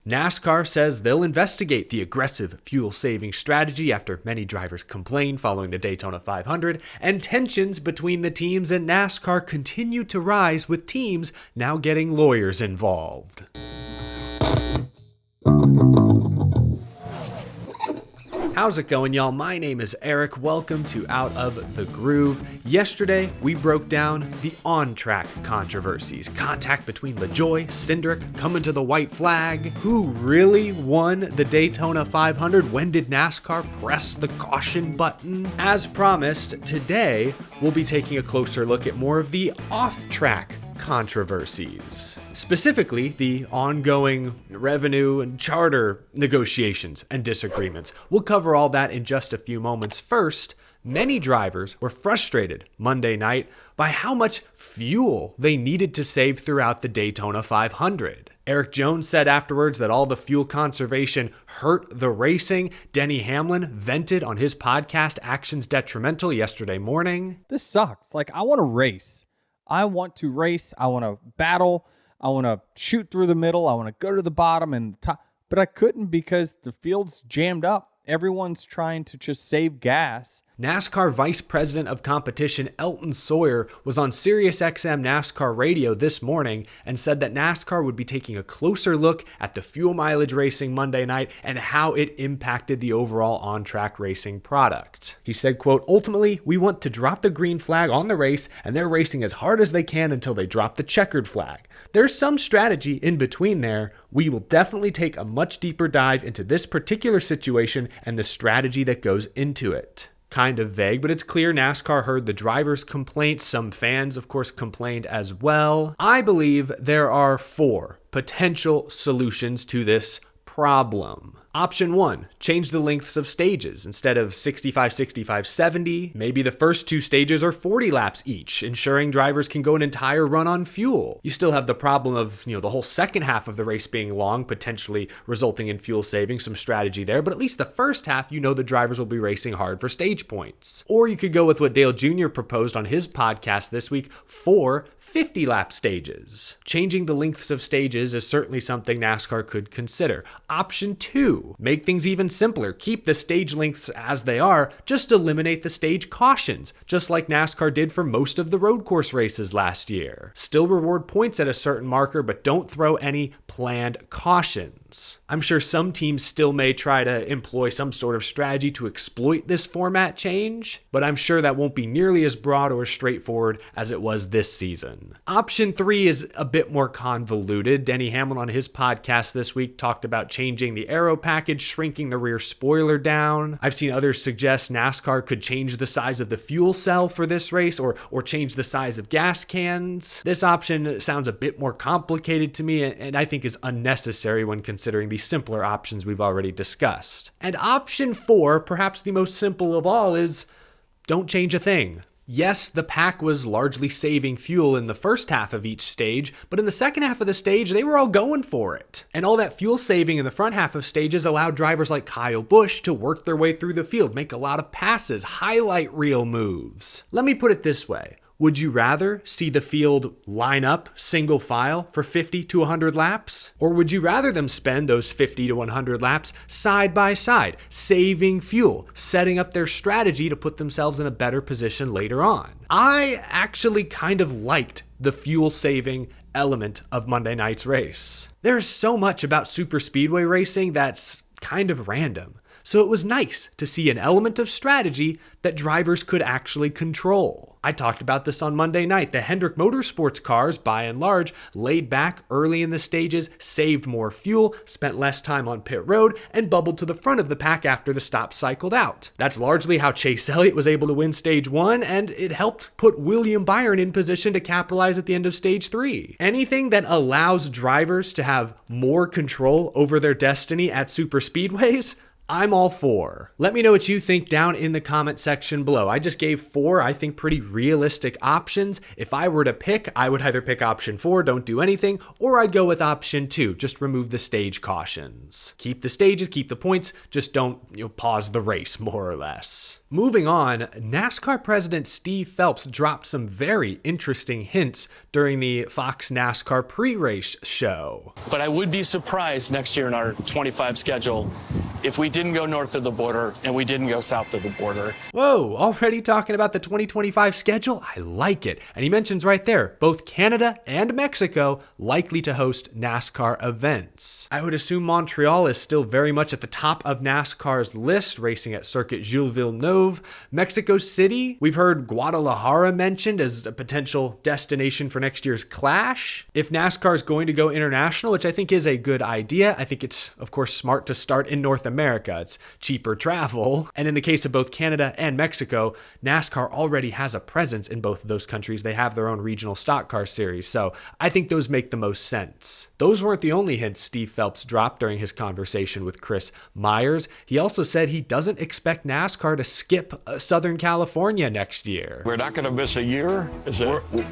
NASCAR says they'll investigate the aggressive fuel-saving strategy after many drivers complained following the Daytona 500, and tensions between the teams and NASCAR continue to rise, with teams now getting lawyers involved. How's it going, y'all? My name is Eric. Welcome to Out of the Groove. Yesterday, we broke down the on-track controversies. Contact between LaJoie, Cindric, coming to the white flag. Who really won the Daytona 500? When did NASCAR press the caution button? As promised, today, we'll be taking a closer look at more of the off-track controversies, specifically the ongoing revenue and charter negotiations and disagreements. We'll cover all that in just a few moments. First, many drivers were frustrated Monday night by how much fuel they needed to save throughout the Daytona 500. Eric Jones said afterwards that all the fuel conservation hurt the racing. Denny Hamlin vented on his podcast Actions Detrimental yesterday morning. This sucks. I want to race. I want to race. I want to battle. I want to shoot through the middle. I want to go to the bottom and top. But I couldn't because the field's jammed up. Everyone's trying to just save gas. NASCAR Vice President of Competition Elton Sawyer was on SiriusXM NASCAR radio this morning and said that NASCAR would be taking a closer look at the fuel mileage racing Monday night and how it impacted the overall on-track racing product. He said, quote, "Ultimately, we want to drop the green flag on the race, and they're racing as hard as they can until they drop the checkered flag. There's some strategy in between there. We will definitely take a much deeper dive into this particular situation and the strategy that goes into it." Kind of vague, but it's clear NASCAR heard the drivers' complaints. Some fans, of course, complained as well. I believe there are 4 potential solutions to this problem. Option 1, change the lengths of stages. Instead of 65, 65, 70, maybe the first 2 stages are 40 laps each, ensuring drivers can go an entire run on fuel. You still have the problem of, the whole second half of the race being long, potentially resulting in fuel saving, some strategy there, but at least the first half, the drivers will be racing hard for stage points. Or you could go with what Dale Jr. proposed on his podcast this week, 4 50-lap stages. Changing the lengths of stages is certainly something NASCAR could consider. Option 2, make things even simpler. Keep the stage lengths as they are, just eliminate the stage cautions, just like NASCAR did for most of the road course races last year. Still reward points at a certain marker, but don't throw any planned cautions. I'm sure some teams still may try to employ some sort of strategy to exploit this format change, but I'm sure that won't be nearly as broad or straightforward as it was this season. Option 3 is a bit more convoluted. Denny Hamlin on his podcast this week talked about changing the aero package, shrinking the rear spoiler down. I've seen others suggest NASCAR could change the size of the fuel cell for this race or change the size of gas cans. This option sounds a bit more complicated to me and I think is unnecessary when considering the simpler options we've already discussed. And option 4, perhaps the most simple of all, is don't change a thing. Yes, the pack was largely saving fuel in the first half of each stage, but in the second half of the stage, they were all going for it. And all that fuel saving in the front half of stages allowed drivers like Kyle Busch to work their way through the field, make a lot of passes, highlight reel moves. Let me put it this way. Would you rather see the field line up single file for 50 to 100 laps? Or would you rather them spend those 50 to 100 laps side by side, saving fuel, setting up their strategy to put themselves in a better position later on? I actually kind of liked the fuel saving element of Monday night's race. There is so much about super speedway racing that's kind of random. So it was nice to see an element of strategy that drivers could actually control. I talked about this on Monday night. The Hendrick Motorsports cars, by and large, laid back early in the stages, saved more fuel, spent less time on pit road, and bubbled to the front of the pack after the stop cycled out. That's largely how Chase Elliott was able to win stage 1, and it helped put William Byron in position to capitalize at the end of stage 3. Anything that allows drivers to have more control over their destiny at super speedways, I'm all for. Let me know what you think down in the comment section below. I just gave 4, I think, pretty realistic options. If I were to pick, I would either pick option 4, don't do anything, or I'd go with option 2, just remove the stage cautions. Keep the stages, keep the points, just don't pause the race, more or less. Moving on, NASCAR President Steve Phelps dropped some very interesting hints during the Fox NASCAR pre-race show. But I would be surprised next year in our 25 schedule if we didn't go north of the border and we didn't go south of the border. Whoa, already talking about the 2025 schedule? I like it. And he mentions right there, both Canada and Mexico likely to host NASCAR events. I would assume Montreal is still very much at the top of NASCAR's list, racing at Circuit Gilles Villeneuve. Mexico City, we've heard Guadalajara mentioned as a potential destination for next year's Clash. If NASCAR is going to go international, which I think is a good idea, I think it's, of course, smart to start in North America. It's cheaper travel. And in the case of both Canada and Mexico, NASCAR already has a presence in both of those countries. They have their own regional stock car series. So I think those make the most sense. Those weren't the only hints Steve Phelps dropped during his conversation with Chris Myers. He also said he doesn't expect NASCAR to skip Southern California next year. We're not going to miss a year?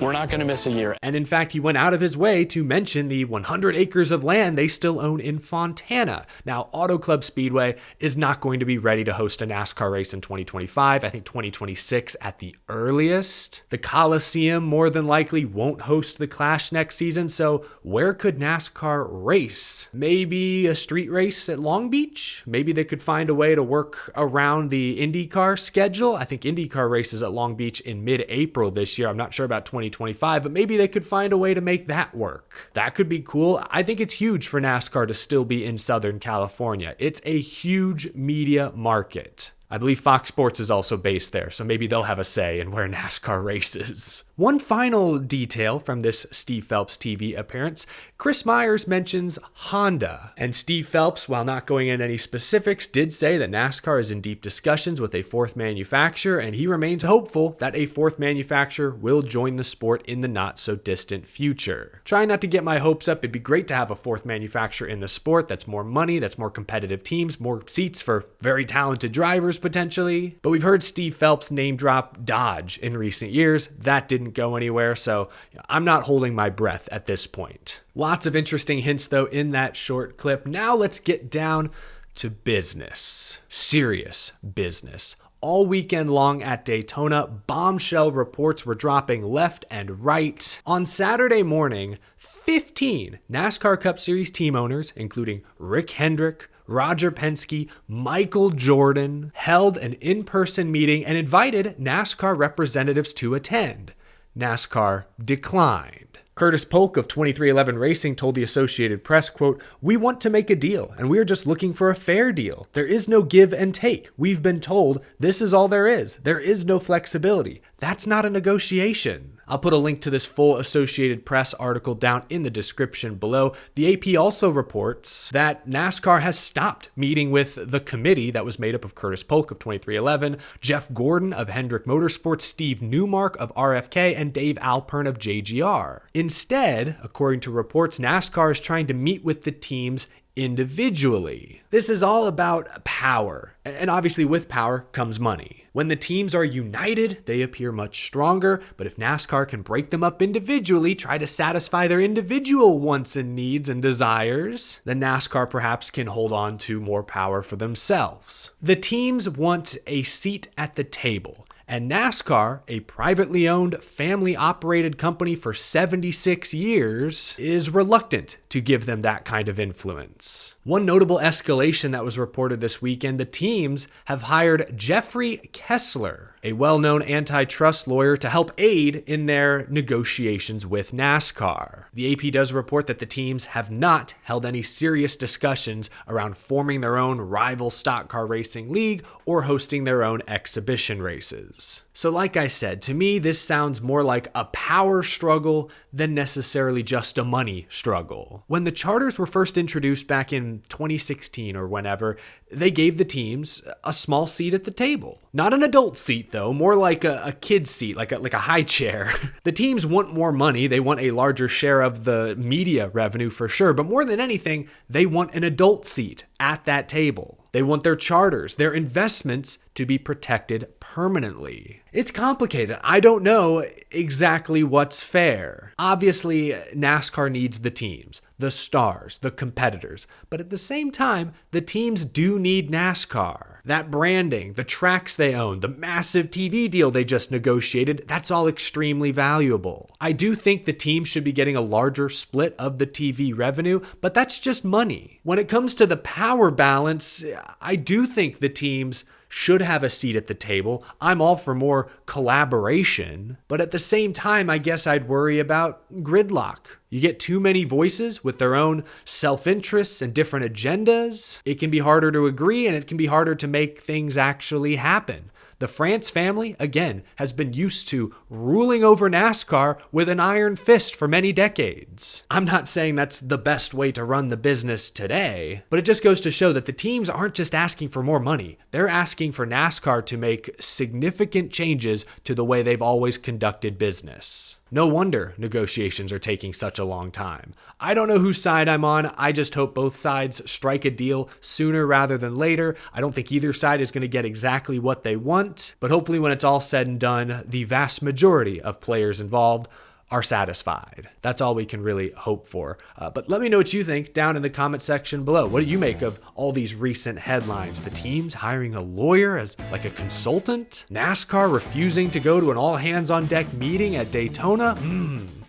We're not going to miss a year. And in fact, he went out of his way to mention the 100 acres of land they still own in Fontana. Now, Auto Club Speedway is not going to be ready to host a NASCAR race in 2025. I think 2026 at the earliest. The Coliseum more than likely won't host the Clash next season. So where could NASCAR race? Maybe a street race at Long Beach? Maybe they could find a way to work around the IndyCar schedule. I think IndyCar races at Long Beach in mid-April this year. I'm not sure about 2025, but maybe they could find a way to make that work. That could be cool. I think it's huge for NASCAR to still be in Southern California. It's a huge media market. I believe Fox Sports is also based there, so maybe they'll have a say in where NASCAR races. One final detail from this Steve Phelps TV appearance, Chris Myers mentions Honda. And Steve Phelps, while not going into any specifics, did say that NASCAR is in deep discussions with a fourth manufacturer, and he remains hopeful that a fourth manufacturer will join the sport in the not-so-distant future. Trying not to get my hopes up, it'd be great to have a fourth manufacturer in the sport. That's more money, that's more competitive teams, more seats for very talented drivers, potentially. But we've heard Steve Phelps name drop Dodge in recent years. That didn't go anywhere, so I'm not holding my breath at this point. Lots of interesting hints, though, in that short clip. Now let's get down to business. Serious business. All weekend long at Daytona, bombshell reports were dropping left and right. On Saturday morning, 15 NASCAR Cup Series team owners, including Rick Hendrick, Roger Penske, Michael Jordan, held an in-person meeting and invited NASCAR representatives to attend. NASCAR declined. Curtis Polk of 2311 Racing told the Associated Press, quote, "We want to make a deal, and we are just looking for a fair deal. There is no give and take. We've been told this is all there is. There is no flexibility. That's not a negotiation." I'll put a link to this full Associated Press article down in the description below. The AP also reports that NASCAR has stopped meeting with the committee that was made up of Curtis Polk of 2311, Jeff Gordon of Hendrick Motorsports, Steve Newmark of RFK, and Dave Alpern of JGR. Instead, according to reports, NASCAR is trying to meet with the teams individually. This is all about power, and obviously with power comes money. When the teams are united, they appear much stronger, but if NASCAR can break them up individually, try to satisfy their individual wants and needs and desires, then NASCAR perhaps can hold on to more power for themselves. The teams want a seat at the table. And NASCAR, a privately owned, family-operated company for 76 years, is reluctant to give them that kind of influence. One notable escalation that was reported this weekend, the teams have hired Jeffrey Kessler, a well-known antitrust lawyer, to help aid in their negotiations with NASCAR. The AP does report that the teams have not held any serious discussions around forming their own rival stock car racing league or hosting their own exhibition races. So like I said, to me, this sounds more like a power struggle than necessarily just a money struggle. When the charters were first introduced back in 2016 or whenever, they gave the teams a small seat at the table. Not an adult seat though, more like a kid seat, like a high chair. The teams want more money, they want a larger share of the media revenue for sure, but more than anything, they want an adult seat at that table. They want their charters, their investments to be protected permanently. It's complicated. I don't know exactly what's fair. Obviously, NASCAR needs the teams, the stars, the competitors. But at the same time, the teams do need NASCAR. That branding, the tracks they own, the massive TV deal they just negotiated, that's all extremely valuable. I do think the teams should be getting a larger split of the TV revenue, but that's just money. When it comes to the power balance, I do think the teams should have a seat at the table. I'm all for more collaboration, but at the same time, I guess I'd worry about gridlock. You get too many voices with their own self-interests and different agendas. It can be harder to agree, and it can be harder to make things actually happen. The France family, again, has been used to ruling over NASCAR with an iron fist for many decades. I'm not saying that's the best way to run the business today, but it just goes to show that the teams aren't just asking for more money. They're asking for NASCAR to make significant changes to the way they've always conducted business. No wonder negotiations are taking such a long time. I don't know whose side I'm on. I just hope both sides strike a deal sooner rather than later. I don't think either side is going to get exactly what they want, but hopefully when it's all said and done, the vast majority of players involved are satisfied. That's all we can really hope for. But let me know what you think down in the comment section below. What do you make of all these recent headlines? The teams hiring a lawyer as like a consultant? NASCAR refusing to go to an all hands on deck meeting at Daytona?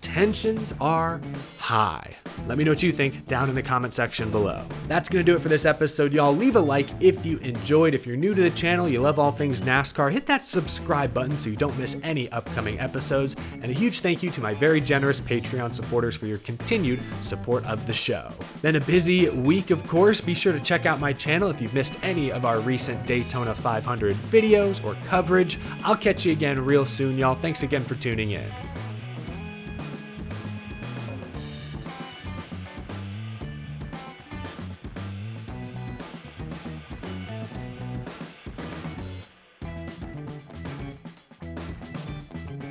Tensions are high. Let me know what you think down in the comment section below. That's going to do it for this episode, y'all. Leave a like if you enjoyed. If you're new to the channel, you love all things NASCAR, hit that subscribe button so you don't miss any upcoming episodes. And a huge thank you to my very generous Patreon supporters for your continued support of the show. Then a busy week, of course. Be sure to check out my channel if you've missed any of our recent Daytona 500 videos or coverage. I'll catch you again real soon, y'all. Thanks again for tuning in.